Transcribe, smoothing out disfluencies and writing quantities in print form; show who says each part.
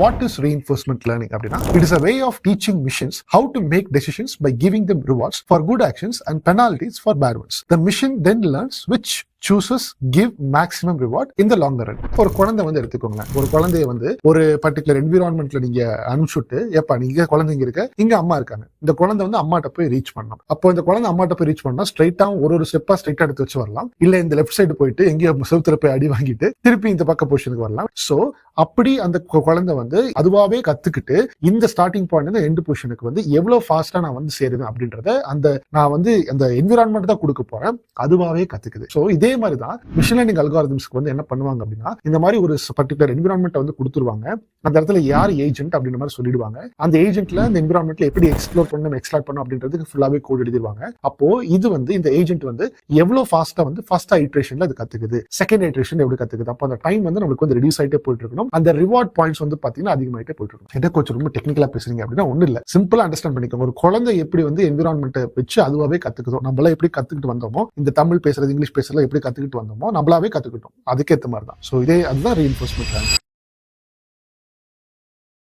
Speaker 1: What is reinforcement learning? It is a way of teaching machines how to make decisions by giving them rewards for good actions and penalties for bad ones. The machine then learns which chooses give maximum reward in the longer run. ஒரு குழந்தை வந்து எடுத்துக்கோங்களேன், ஒரு குழந்தைய வந்து ஒரு particular என்விரான்மெண்ட்ல நீங்க அனுப்பிச்சுட்டு, எப்ப நீங்க குழந்தைங்க இருக்க, இங்க அம்மா இருக்காங்க, இந்த குழந்தை வந்து அம்மாட்ட போய் ரீச் பண்ணணும். அப்போ இந்த குழந்தை அம்மாட்ட போய் ரீச் பண்ணா ஸ்ட்ரைட்டா ஒரு ஸ்டெப்பா ஸ்ட்ரைட்டா எடுத்து வச்சு வரலாம், இல்ல இந்த லெஃப்ட் சைடு போயிட்டு எங்கேயோ செவுத்துல போய் அடி வாங்கிட்டு திருப்பி இந்த பக்க பொசிஷனுக்கு வரலாம். சோ அப்படி அந்த குழந்தை வந்து அதுவாவே கத்துக்கிட்டு இந்த ஸ்டார்டிங் பாயிண்ட் எண்ட் பொசிஷனுக்கு வந்து எவ்வளவு ஃபாஸ்டா நான் வந்து சேருவேன் அப்படின்றத அந்த நான் வந்து அந்த என்விரான்மெண்ட் தான் கொடுக்க போறேன், அதுவாவே கத்துக்குது. சோ இதே மாதிரி தான் மிஷின் லேர்னிங் அல்காரிதம்ஸ்க்கு வந்து என்ன பண்ணுவாங்க அப்படின்னா, இந்த மாதிரி ஒரு பர்டிகுலர் என்விரான்மெண்ட் வந்து கொடுத்துருவாங்க. அந்த இடத்துல யார் ஏஜென்ட் அப்படின்ற மாதிரி சொல்லிடுவாங்க. அந்த ஏஜென்ட்ல அந்த என்விரான்மெண்ட்ல எப்படி எக்ஸ்ப்ளோர் பண்ணணும் எக்ஸ்ட்ராக்ட் பண்ணணும் அப்படின்றதுக்கு ஃபுல்லாவே கோட் எழுதிடுவாங்க. அப்போ இது வந்து இந்த ஏஜென்ட் வந்து எவ்வளவு ஃபாஸ்டா வந்து ஃபர்ஸ்ட் ஐட்ரேஷன்ல அது கத்துக்குது, செகண்ட் ஐட்ரேஷன் எப்படி கத்துக்குது. அப்போ அந்த டைம் வந்து நம்மளுக்கு வந்து ரெடியூஸ் ஆயிட்டே போயிட்டு இருக்கணும். அந்த ரிவார்ட் பாயிண்ட்ஸ் வந்து பாத்தீங்கன்னா அதிகமாயிட்டே போயிட்டு இருக்கும். என்ன கொஞ்சம் ரொம்ப டெக்னிக்கலா பேசுறீங்க அப்படின்னா ஒண்ணு இல்ல, சிம்பிளா அண்டர்ஸ்டாண்ட் பண்ணிக்கோங்க. ஒரு குழந்தை எப்படி வந்து என்விரான்மெண்ட் வச்சு அதுவாவே கத்துக்குதோ, நம்மள எப்படி கத்துக்கிட்டு வந்தோமோ, இந்த தமிழ் பேசுறது இங்கிலீஷ் பேசுறது எப்படி கத்துக்கிட்டு வந்தோமோ நம்மளாவே கத்துக்கிட்டோம், அதுக்கேற்ற மாதிரி தான். ஸோ அதுதான் ரீஇன்ஃபோர்ஸ்மெண்ட்.